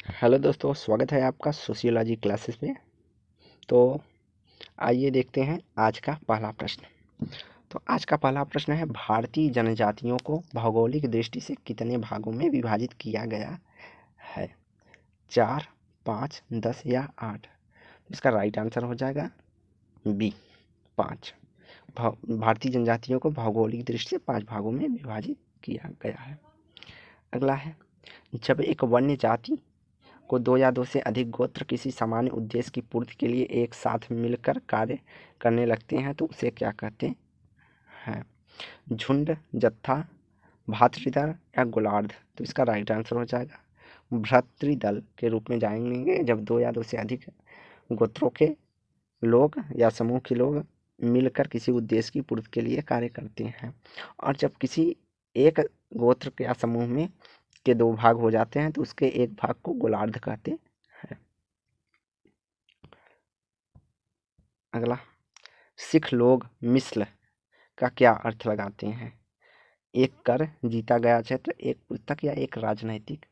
Hello दोस्तों, स्वागत है आपका सोशियोलॉजी क्लासेस में। तो आइए देखते हैं आज का पहला प्रश्न। तो आज का पहला प्रश्न है, भारतीय जनजातियों को भौगोलिक दृष्टि से कितने भागों में विभाजित किया गया है? 4, 5, 10 या 8? इसका राइट आंसर हो जाएगा बी, 5। भारतीय जनजातियों को भौगोलिक दृष्टि से 5 भागों में विभाजित किया गया है। अगला है, जब एक वन्य जाति को 2 या 2 से अधिक गोत्र किसी सामान्य उद्देश्य की पूर्ति के लिए एक साथ मिलकर कार्य करने लगते हैं तो उसे क्या कहते हैं? झुंड, जत्था, भातृदल या गोलार्ध? तो इसका राइट आंसर हो जाएगा भ्रातृदल के रूप में जानेंगे जब 2 या 2 से अधिक गोत्रों के लोग या समूह के लोग मिलकर किसी उद्देश्य की पूर्ति के लिए कार्य करते हैं। और जब किसी एक गोत्र या समूह में के 2 भाग हो जाते हैं तो उसके एक भाग को गोलार्ध कहते हैं। अगला, सिख लोग मिसल का क्या अर्थ लगाते हैं? एक कर, जीता गया क्षेत्र, एक पुस्तक या एक राजनैतिक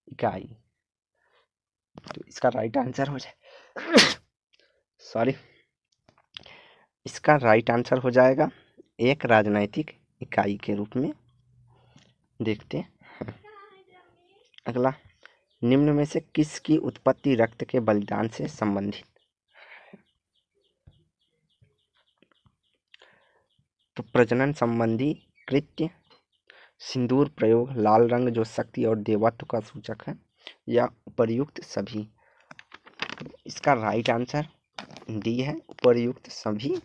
इकाई? तो इसका राइट आंसर हो जाए सॉरी इसका राइट आंसर हो जाएगा एक राजनैतिक इकाई के रूप में देखते हैं। अगला, निम्न में से किसकी उत्पत्ति रक्त के बलिदान से संबंधित? तो प्रजनन संबंधी कृत्य, सिंदूर प्रयोग, लाल रंग जो शक्ति और देवत्व का सूचक है, या उपर्युक्त सभी? इसका राइट आंसर डी है, उपर्युक्त सभी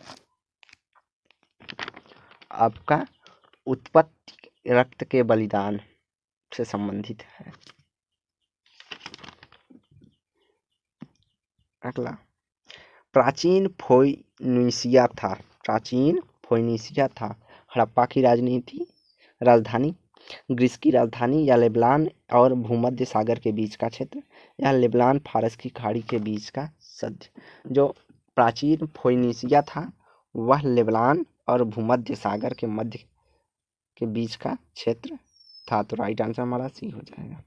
आपका उत्पत्ति रक्त के बलिदान से संबंधित है। अगला, प्राचीन फोइनिशिया था हड़प्पा की राजधानी, ग्रीस की राजधानी, या लेबनान और भूमध्य सागर के बीच का क्षेत्र, या लेबनान फारस की खाड़ी के बीच का सध्य? जो प्राचीन फोइनिशिया था वह लेबनान और भूमध्य सागर के मध्य के बीच का क्षेत्र था। तो राइट आंसर हमारा सी हो जाएगा।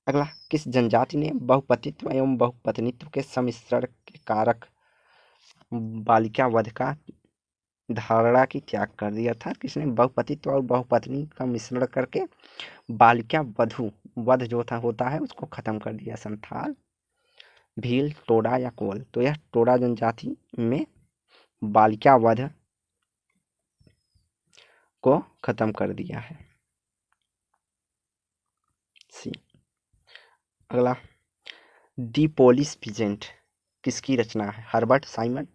अगला, किस जनजाति ने बहुपतित्व एवं बहुपत्नीत्व के सम्मिश्रण के कारक बालिका वध का धारणा की त्याग कर दिया? था किसने बहुपतित्व और बहुपत्नी का मिश्रण करके बालिका वध जो होता है उसको खत्म कर दिया? संथाल, भील, टोडा या कोल? तो यह टोडा जनजाति में बालिका वध को खत्म कर दिया है। सी। अगला, दी पोलिस पीजेंट किसकी रचना है? Herbert Simon,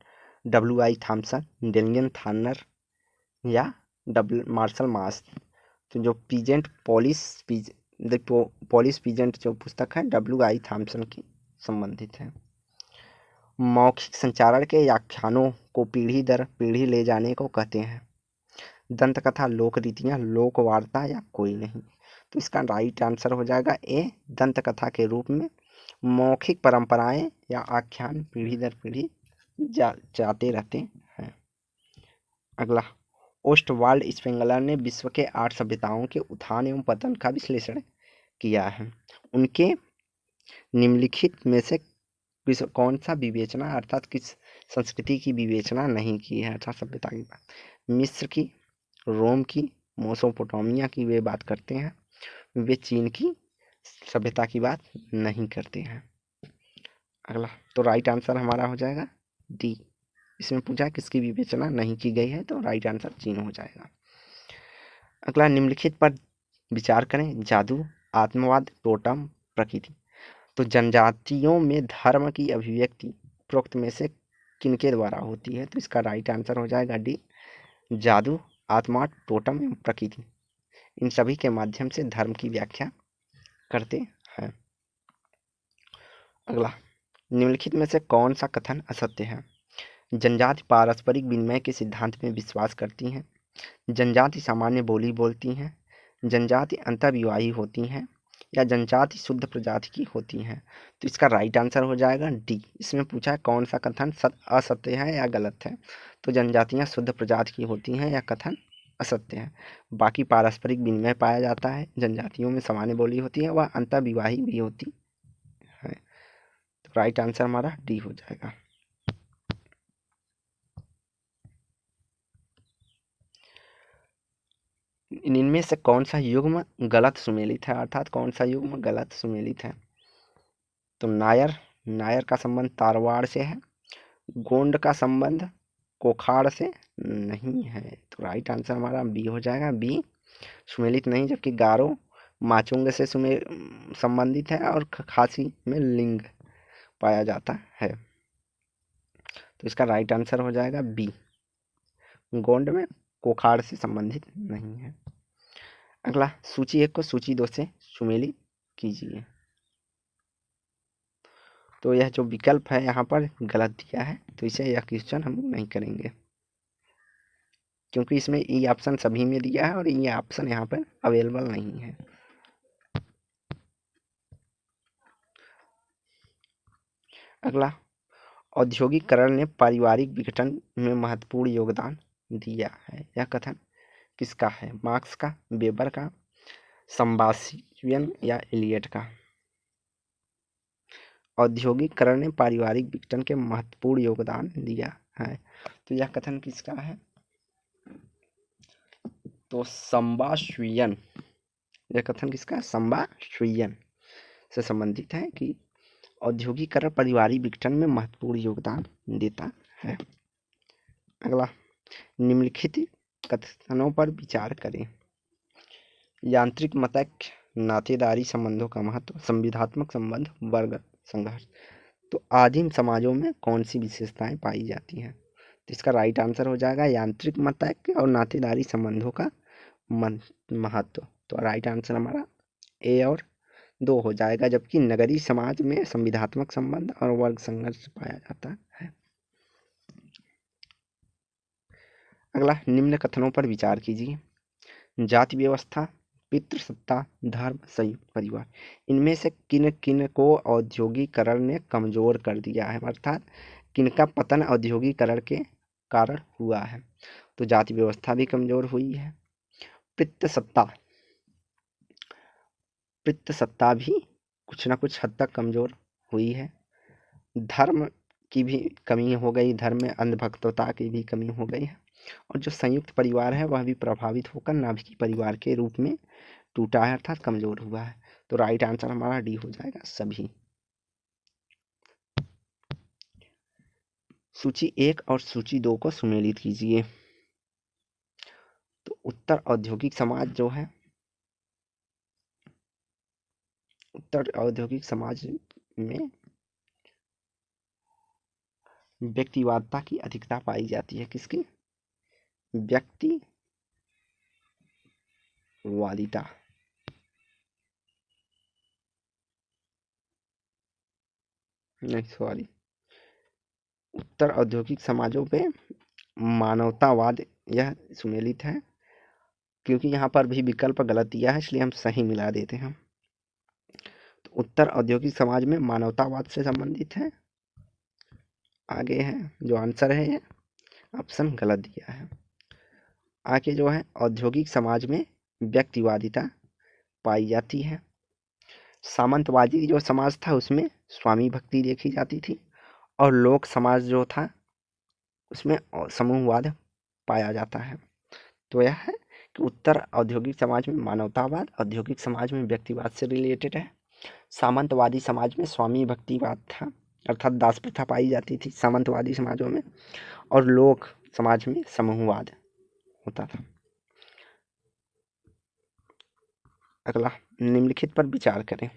W.I. Thomson, Daniel Thorner या मार्शल मार्स? तो जो पोलिस पीजेंट जो पुस्तक है W.I. थॉमसन की संबंधित है। मौखिक संचारण के व्याख्यानों को पीढ़ी दर पीढ़ी ले जाने को कहते हैं? दंत कथा, लोक रीतियाँ, लोक वार्ता या कोई नहीं? तो इसका राइट आंसर हो जाएगा ए, दंत कथा के रूप में मौखिक परंपराएं या आख्यान पीढ़ी दर पीढ़ी जाते रहते हैं। अगला, ओस्टवाल्ड स्पेंगलर ने विश्व के 8 सभ्यताओं के उत्थान एवं पतन का विश्लेषण किया है। उनके निम्नलिखित में से कौन सा विवेचना अर्थात किस संस्कृति की विवेचना नहीं की है? अर्थात सभ्यता की बात मिस्र की, रोम की, मेसोपोटामिया की वे बात करते हैं, वे चीन की सभ्यता की बात नहीं करते हैं। अगला, तो राइट आंसर हमारा हो जाएगा डी। इसमें पूछा है किसकी विवेचना नहीं की गई है, तो राइट आंसर चीन हो जाएगा। अगला, निम्नलिखित पर विचार करें, जादू, आत्मवाद, टोटम, प्रकृति? तो जनजातियों में धर्म की अभिव्यक्ति उपरोक्त में से किनके द्वारा होती है? तो इसका राइट आंसर हो जाएगा डी, जादू, आत्मा, टोटम एवं प्रकृति। इन सभी के माध्यम से धर्म की व्याख्या करते हैं। अगला, निम्नलिखित में से कौन सा कथन असत्य है? जनजाति पारस्परिक विनिमय के सिद्धांत में विश्वास करती हैं, जनजाति सामान्य बोली बोलती हैं, जनजाति अंतर्विवाही होती हैं, या जनजाति शुद्ध प्रजाति की होती हैं? तो इसका राइट आंसर हो जाएगा डी। इसमें पूछा है कौन सा कथन असत्य है या गलत है? तो जनजातियां शुद्ध प्रजाति की होती हैं या कथन असत्य है। बाकी पारस्परिक विनिमय पाया जाता है, जनजातियों में सामान्य बोली होती है, वह अंतर्विवाही भी होती राइट आंसर हमारा डी हो जाएगा। इनमें से कौन सा युग्म गलत सुमेलित है, अर्थात कौन सा युग्म गलत सुमेलित है? तो नायर का संबंध तारवाड़ से है, गोंड का संबंध कोखाड़ से नहीं है। तो राइट आंसर हमारा बी हो जाएगा, बी सुमेलित नहीं, जबकि गारो माचुंग से संबंधित है और खासी में लिंग पाया जाता है। तो इसका राइट आंसर हो जाएगा बी, गोंड में कोखाड़ से संबंधित नहीं है। अगला सूची 1 को सूची 2 से सुमेलित कीजिए। तो यह जो विकल्प है यहाँ पर गलत दिया है, तो इसे यह क्वेश्चन हम नहीं करेंगे, क्योंकि इसमें ई ऑप्शन सभी में दिया है और ई ऑप्शन यहाँ पर अवेलेबल नहीं है। अगला, औद्योगिकरण ने पारिवारिक विघटन में महत्वपूर्ण योगदान दिया है, यह कथन किसका है? मार्क्स का, वेबर का, संबाशियन या एलियट का? औद्योगिकरण ने पारिवारिक विघटन के महत्वपूर्ण योगदान दिया है, तो यह कथन किसका है? तो संबाशियन, यह कथन किसका है? संबाशियन से संबंधित है कि औद्योगिकरण पारिवारिक विघटन में महत्वपूर्ण योगदान देता है। अगला, निम्नलिखित कथनों पर विचार करें। यांत्रिक मतैक्य, नातेदारी संबंधों का महत्व, संविधात्मक संबंध, वर्ग संघर्ष। तो आदिम समाजों में कौन सी विशेषताएं पाई जाती हैं? तो इसका राइट आंसर हो जाएगा यांत्रिक मतैक्य और नातेदारी संबंधों का महत्व। तो राइट आंसर हमारा ए और 2 हो जाएगा, जबकि नगरीय समाज में संविधात्मक संबंध और वर्ग संघर्ष पाया जाता है। अगला, निम्न कथनों पर विचार कीजिए। जाति व्यवस्था, पितृसत्ता, धर्म, संयुक्त परिवार, इनमें से किन किन को औद्योगिकरण ने कमजोर कर दिया है, अर्थात किनका पतन औद्योगिकरण के कारण हुआ है? तो जाति व्यवस्था भी कमजोर हुई है, पितृसत्ता भी कुछ ना कुछ हद तक कमजोर हुई है, धर्म की भी कमी हो गई, धर्म में अंधभक्तता की भी कमी हो गई है, और जो संयुक्त परिवार है वह भी प्रभावित होकर नाभिकीय परिवार के रूप में टूटा है, अर्थात कमजोर हुआ है। तो राइट आंसर हमारा डी हो जाएगा, सभी। सूची 1 और सूची 2 को सुमेलित कीजिए। तो उत्तर औद्योगिक समाज जो है, उत्तर औद्योगिक समाज में व्यक्तिवादिता की अधिकता पाई जाती है। किसकी? व्यक्तिवादिता। नहीं, सॉरी, उत्तर औद्योगिक समाजों पे मानवतावाद यह सुमेलित है, क्योंकि यहाँ पर भी विकल्प गलत दिया है, इसलिए हम सही मिला देते हैं। तो उत्तर औद्योगिक समाज में मानवतावाद से संबंधित है। आगे है जो आंसर है, ये ऑप्शन गलत दिया है। आगे जो है, औद्योगिक समाज में व्यक्तिवादिता पाई जाती है। सामंतवादी जो समाज था उसमें स्वामी भक्ति देखी जाती थी, और लोक समाज जो था उसमें समूहवाद पाया जाता है। तो यह है कि उत्तर औद्योगिक समाज में मानवतावाद, औद्योगिक समाज में व्यक्तिवाद से रिलेटेड है। सामंतवादी समाज में स्वामी भक्तिवाद था, अर्थात दास प्रथा पाई जाती थी सामंतवादी समाजों में, और लोक समाज में समूहवाद होता था। अगला, निम्नलिखित पर विचार करें।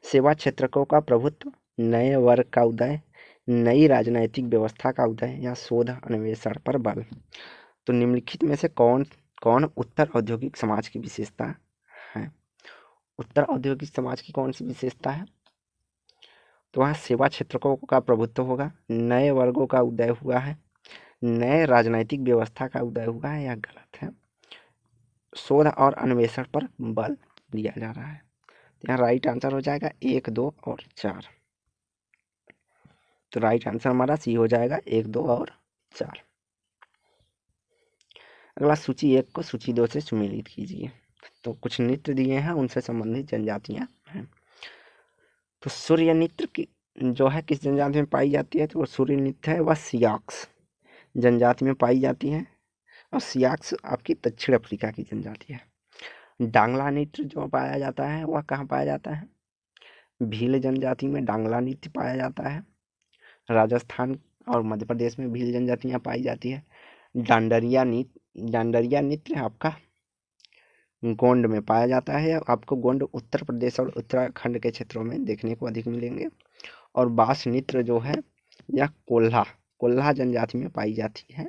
सेवा क्षेत्रकों का प्रभुत्व, नए वर्ग का उदय, नई राजनैतिक व्यवस्था का उदय, या शोध अन्वेषण पर बल। तो निम्नलिखित में से कौन कौन उत्तर औद्योगिक समाज की विशेषता है? उत्तर औद्योगिक समाज की कौन सी विशेषता है? तो वहाँ सेवा क्षेत्रकों का प्रभुत्व होगा, नए वर्गों का उदय हुआ है, नए राजनैतिक व्यवस्था का उदय हुआ है, या गलत है, शोध और अन्वेषण पर बल दिया जा रहा है। यहाँ राइट आंसर हो जाएगा 1, 2 और 4। तो राइट आंसर हमारा सी हो जाएगा 1, 2 और 4। अगला, सूची 1 को सूची 2 से सुमेलित कीजिए। तो कुछ नृत्य दिए हैं, उनसे संबंधित जनजातियां हैं। तो सूर्य नृत्य की जो है किस जनजाति में पाई जाती है, तो वो सूर्य नृत्य है, वह सियाक्स जनजाति में पाई जाती है। और सियाक्स आपकी दक्षिण अफ्रीका की जनजाति है। डांगला नृत्य जो पाया जाता है वह कहाँ पाया जाता है? भील जनजाति में डांगला नृत्य पाया जाता है। राजस्थान और मध्य प्रदेश में भील जनजातियाँ पाई जाती है। डांडरिया नृत्य आपका गोंड में पाया जाता है। आपको गोंड उत्तर प्रदेश और उत्तराखंड के क्षेत्रों में देखने को अधिक मिलेंगे। और बास नृत्य जो है यह कोल्हा जनजाति में पाई जाती है।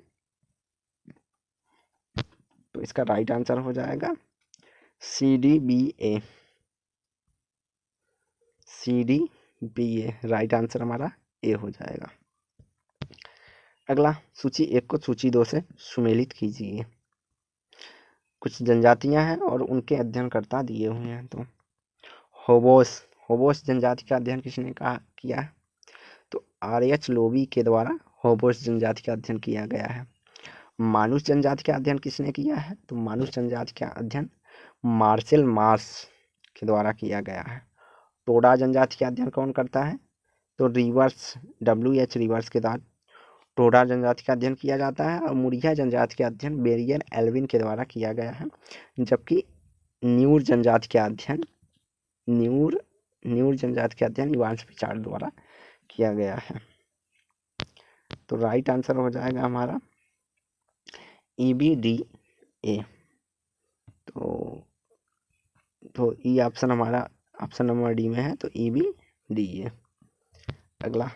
तो इसका राइट आंसर हो जाएगा CDBA। राइट आंसर हमारा ए हो जाएगा। अगला, सूची 1 को सूची 2 से सुमेलित कीजिए। कुछ जनजातियां हैं और उनके अध्ययनकर्ता दिए हुए हैं। तो होबोस जनजाति का अध्ययन किसने किया है? तो RH लोबी के द्वारा होबोस जनजाति का अध्ययन किया गया है। मानुस जनजाति का अध्ययन किसने किया है? तो मानुस जनजाति का अध्ययन मार्शल मार्श के द्वारा किया गया है। टोडा जनजाति का अध्ययन कौन करता है? तो WH रिवर्स के द्वारा टोडा जनजाति का अध्ययन किया जाता है। और मुरिया जनजाति का अध्ययन बेरियर एल्विन के द्वारा किया गया है। जबकि न्यूर जनजाति का अध्ययन इवांस पिचार्ड द्वारा किया गया है। तो राइट आंसर हो जाएगा हमारा EBDA। तो ई ऑप्शन हमारा ऑप्शन नंबर डी में है, तो EBDA। अगला,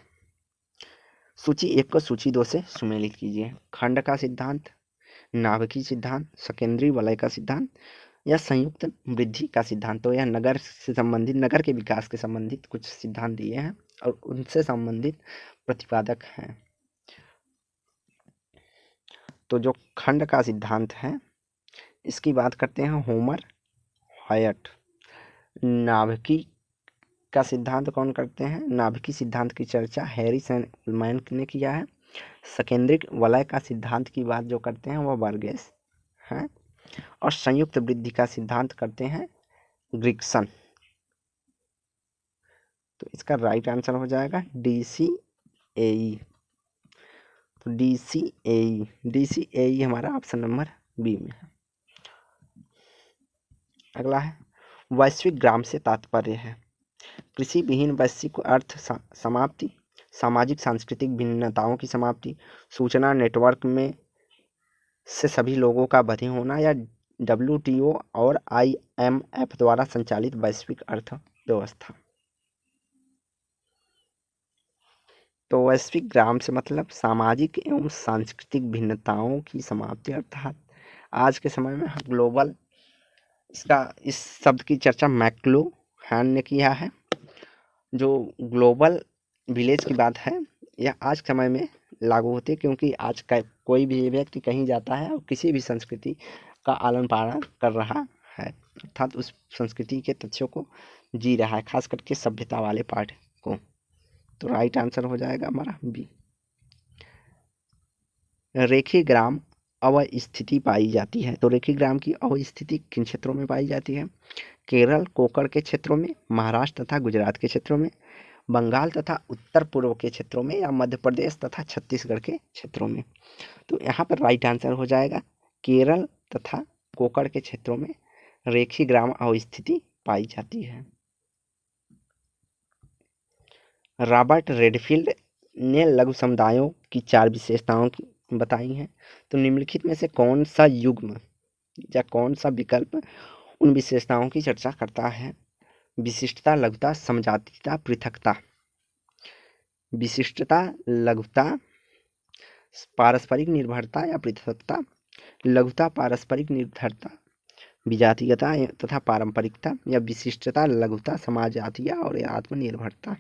सूची 1 को सूची 2 से सुमेलित कीजिए। खंड का सिद्धांत, नाभिकीय सिद्धांत, सकेंद्रीय वलय का सिद्धांत या संयुक्त वृद्धि का सिद्धांत। तो यह नगर से संबंधित, नगर के विकास के संबंधित कुछ सिद्धांत दिए हैं और उनसे संबंधित प्रतिपादक हैं। तो जो खंड का सिद्धांत है इसकी बात करते हैं होमर हायट। नाभिकीय का सिद्धांत कौन करते हैं? नाभिकीय सिद्धांत की चर्चा हैरी सैंडमैन ने किया है। सकेंद्रिक वलय का सिद्धांत की बात जो करते हैं वह बर्गेस हैं। और संयुक्त वृद्धि का सिद्धांत करते हैं ग्रिक्सन। तो इसका राइट आंसर हो जाएगा DCAE। तो DCAE हमारा ऑप्शन नंबर बी में है। अगला है, वैश्विक ग्राम से तात्पर्य है कृषि विहीन वैश्विक अर्थ समाप्ति, सामाजिक सांस्कृतिक भिन्नताओं की समाप्ति, सूचना नेटवर्क में से सभी लोगों का बधे होना, या WTO और IMF द्वारा संचालित वैश्विक अर्थव्यवस्था। तो वैश्विक ग्राम से मतलब सामाजिक एवं सांस्कृतिक भिन्नताओं की समाप्ति, अर्थात आज के समय में ग्लोबल, इस शब्द की चर्चा मैक्लुहान ने किया है। जो ग्लोबल विलेज की बात है यह आज के समय में लागू होती है, क्योंकि आज का कोई भी व्यक्ति कहीं जाता है और किसी भी संस्कृति का आलन पालन कर रहा है, अर्थात उस संस्कृति के तथ्यों को जी रहा है, खास करके सभ्यता वाले पार्ट को। तो राइट आंसर हो जाएगा हमारा बी। रेखीय ग्राम अवस्थिति पाई जाती है। तो रेखीय ग्राम की अवस्थिति किन क्षेत्रों में पाई जाती है? केरल कोंकण के क्षेत्रों में, महाराष्ट्र तथा गुजरात के क्षेत्रों में, बंगाल तथा उत्तर पूर्व के क्षेत्रों में, या मध्य प्रदेश तथा छत्तीसगढ़ के क्षेत्रों में। तो यहाँ पर राइट आंसर हो जाएगा केरल तथा कोंकण के क्षेत्रों में रेखीय ग्राम अवस्थिति पाई जाती है। रॉबर्ट रेडफील्ड ने लघु समुदायों की 4 विशेषताओं बताई हैं। तो निम्नलिखित में से कौन सा युग्म या कौन सा विकल्प उन विशेषताओं की चर्चा करता है? विशिष्टता, लघुता, समजातीयता, पृथकता। विशिष्टता, लघुता, पारस्परिक निर्भरता या पृथकता, लघुता, पारस्परिक निर्भरता, विजातीयता तथा पारंपरिकता, या विशिष्टता, लघुता, समाजातीय और आत्मनिर्भरता।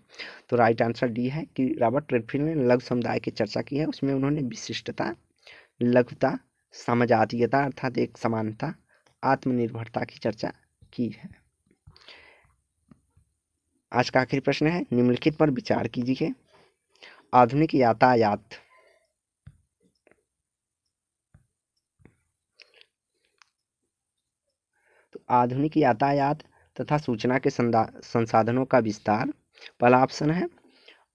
तो राइट आंसर डी है कि रॉबर्ट रेडफील्ड ने लघु समुदाय की चर्चा की है, उसमें उन्होंने विशिष्टता, लघुता, समजातीयता अर्थात एक समानता, आत्मनिर्भरता की चर्चा की है। आज का आखिरी प्रश्न है, निम्नलिखित पर विचार कीजिए। आधुनिक यातायात तो आधुनिक यातायात तथा सूचना के संसाधनों का विस्तार पहला ऑप्शन है,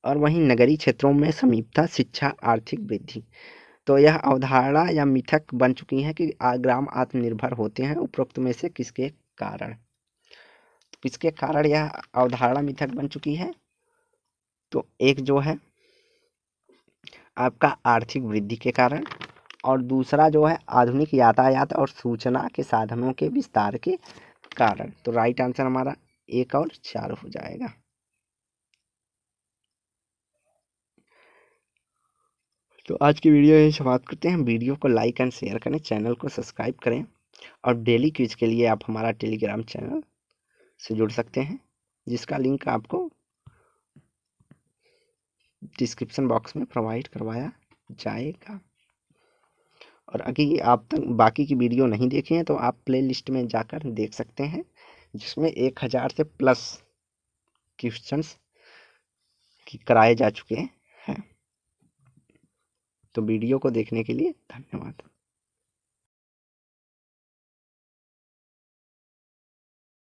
और वहीं नगरीय क्षेत्रों में समीपता, शिक्षा, आर्थिक वृद्धि। तो यह अवधारणा या मिथक बन चुकी है कि ग्राम आत्मनिर्भर होते हैं। उपरोक्त में से किसके कारण, तो किसके कारण यह अवधारणा मिथक बन चुकी है? तो एक जो है आपका आर्थिक वृद्धि के कारण, और दूसरा जो है आधुनिक यातायात और सूचना के साधनों के विस्तार के कारण। तो राइट आंसर हमारा 1 और 4 हो जाएगा। तो आज की वीडियो यही समाप्त करते हैं। वीडियो को लाइक एंड शेयर करें, चैनल को सब्सक्राइब करें, और डेली क्विज के लिए आप हमारा टेलीग्राम चैनल से जुड़ सकते हैं, जिसका लिंक आपको डिस्क्रिप्शन बॉक्स में प्रोवाइड करवाया जाएगा। और अगर आप तक बाकी की वीडियो नहीं देखे हैं तो आप प्लेलिस्ट में जाकर देख सकते हैं, जिसमें 1000 से प्लस क्वेश्चंस कराए जा चुके हैं। तो वीडियो को देखने के लिए धन्यवाद।